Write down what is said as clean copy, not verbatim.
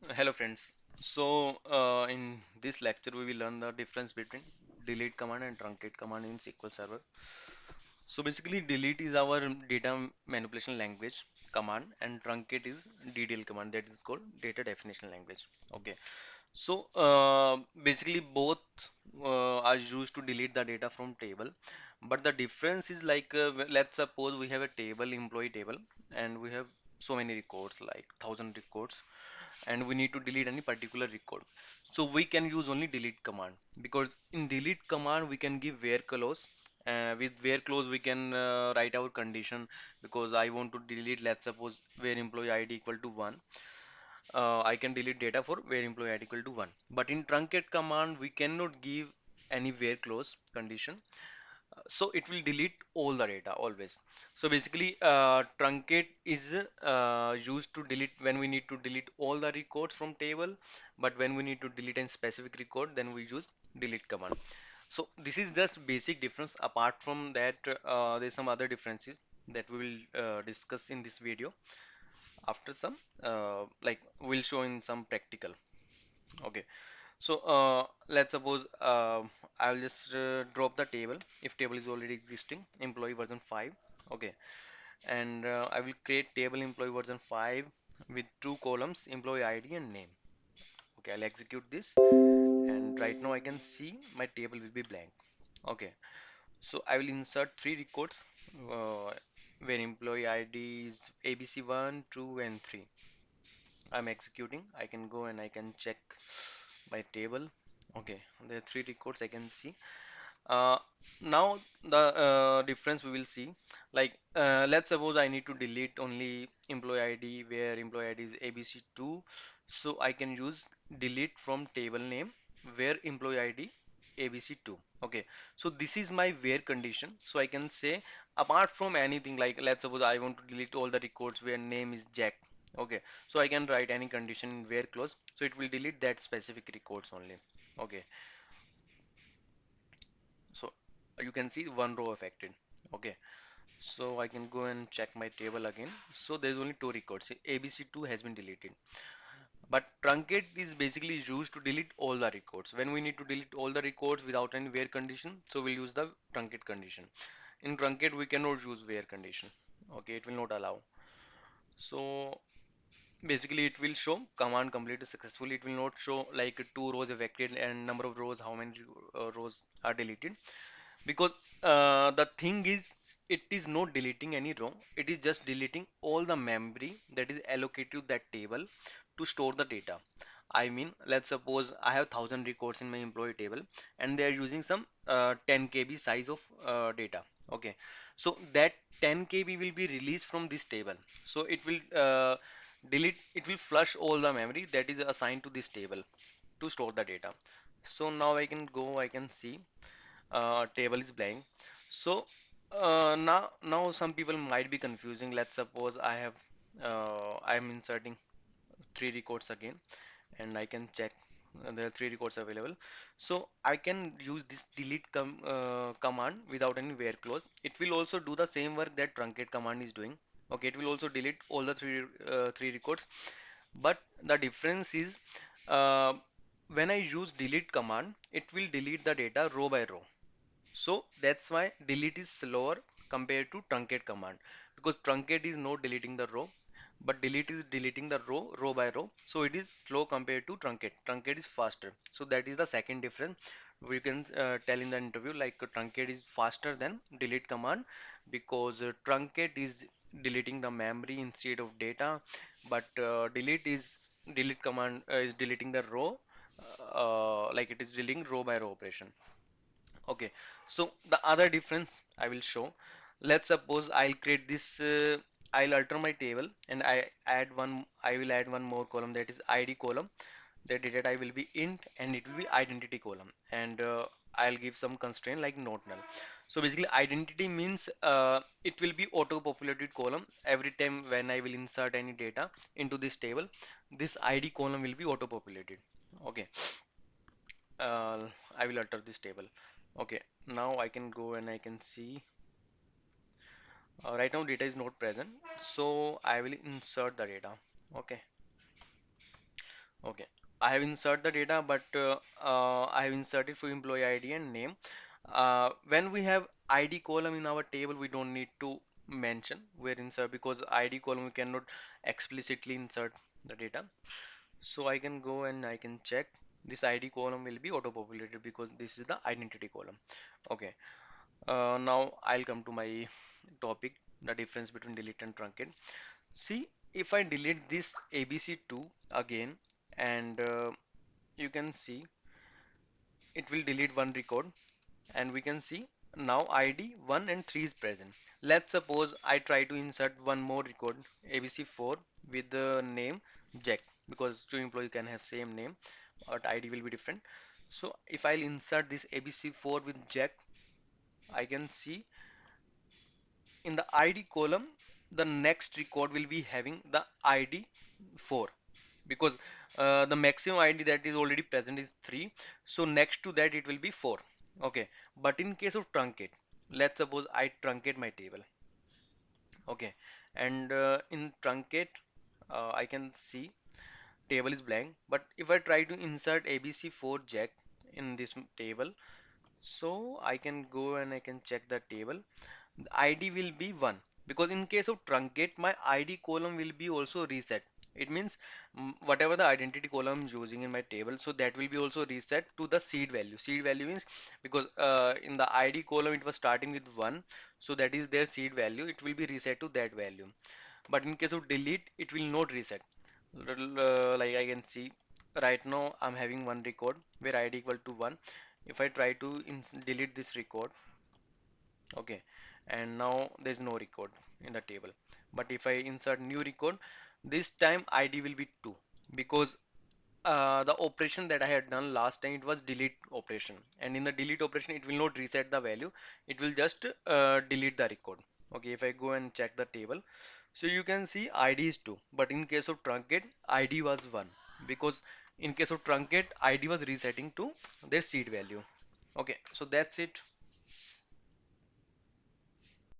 Hello friends. In this lecture we will learn the difference between delete command and truncate command in SQL Server. So basically delete is our data manipulation language command and truncate is DDL command, that is called data definition language. Okay. Basically both are used to delete the data from table, but the difference is like let's suppose we have a table, employee table, and we have so many records, like 1,000 records, and we need to delete any particular record. So we can use only delete command, because in delete command we can give where clause. With where clause we can write our condition, because I want to delete, let's suppose, where employee ID equal to 1. I can delete data for where employee ID equal to 1. But in truncate command we cannot give any where clause condition, so it will delete all the data always. So basically truncate is used to delete when we need to delete all the records from table, but when we need to delete a specific record, then we use delete command. So this is just basic difference. Apart from that, there's some other differences that we will discuss in this video after some like we'll show in some practical. Okay. Let's suppose I'll just drop the table if table is already existing, employee version 5. Okay, and I will create table employee version 5 with two columns, employee ID and name. Okay, I'll execute this, and right now I can see my table will be blank. Okay, so I will insert three records uh, where employee ID is ABC1, 2 and 3. I'm executing. I can go and I can check my table. Okay, there are three records I can see. Uh, Now the difference we will see, like let's suppose I need to delete only employee ID where employee ID is ABC2, so I can use delete from table name where employee ID ABC2. Okay, so this is my where condition. So I can say apart from anything, like let's suppose I want to delete all the records where name is Jack. Okay, so I can write any condition in where clause, so it will delete that specific records only. Okay, so you can see one row affected. Okay, so I can go and check my table again. So there's only two records. ABC2 has been deleted, but truncate is basically used to delete all the records. When we need to delete all the records without any where condition, so we'll use the truncate condition. In truncate we cannot use where condition. Okay, it will not allow. So basically it will show command completed successfully. It will not show like two rows affected and number of rows, how many rows are deleted, because the thing is, it is not deleting any row, it is just deleting all the memory that is allocated to that table to store the data. I mean, let's suppose I have 1,000 records in my employee table, and they are using some 10 KB size of data. Okay, so that 10 KB will be released from this table, so it will delete, it will flush all the memory that is assigned to this table to store the data. So now I can go, I can see table is blank. So now some people might be confusing. Let's suppose I am inserting three records again, and I can check there are three records available. So I can use this delete command without any where clause. It will also do the same work that truncate command is doing. Okay, it will also delete all the three records, but the difference is uh, when I use delete command, it will delete the data row by row. So that's why delete is slower compared to truncate command, because truncate is not deleting the row, but delete is deleting the row by row. So it is slow compared to truncate. Truncate is faster. So that is the second difference. We can tell in the interview, like truncate is faster than delete command, because truncate is deleting the memory instead of data, but delete command is deleting the row, like it is deleting row by row operation. Okay, so the other difference I will show. Let's suppose I'll create this, I'll alter my table and I will add one more column, that is ID column. The data type will be int and it will be identity column, and I'll give some constraint like not null. So basically identity means it will be auto populated column every time when I will insert any data into this table. This ID column will be auto populated. Okay, I will alter this table. Okay, now I can go and I can see right now data is not present, so I will insert the data. Okay, Okay, I have insert the data, but I have inserted for employee ID and name. When we have ID column in our table, we don't need to mention where insert, because ID column we cannot explicitly insert the data. So I can go and I can check this ID column will be auto populated because this is the identity column. Okay, now I'll come to my topic, the difference between delete and truncate. See, if I delete this ABC2 again, and you can see it will delete one record, and we can see now ID 1 and 3 is present. Let's suppose I try to insert one more record, ABC4, with the name Jack, because two employees can have same name but ID will be different. So if I'll insert this ABC4 with Jack, I can see in the ID column the next record will be having the ID 4, because the maximum ID that is already present is 3, so next to that it will be 4. Okay, but in case of truncate, let's suppose I truncate my table. Okay, and in truncate I can see table is blank, but if I try to insert ABC4 Jack in this table, so I can go and I can check the table. The ID will be 1, because in case of truncate my ID column will be also reset. It means whatever the identity column I'm using in my table, so that will be also reset to the seed value. Seed value means, because in the ID column it was starting with 1, so that is their seed value, it will be reset to that value. But in case of delete, it will not reset. Like I can see right now I'm having one record where ID equal to 1. If I try to delete this record, okay, and now there's no record in the table. But if I insert new record, this time ID will be 2, because the operation that I had done last time, it was delete operation, and in the delete operation it will not reset the value, it will just delete the record. Okay, if I go and check the table, so you can see ID is 2, but in case of truncate ID was 1, because in case of truncate ID was resetting to their seed value. Okay, so that's it.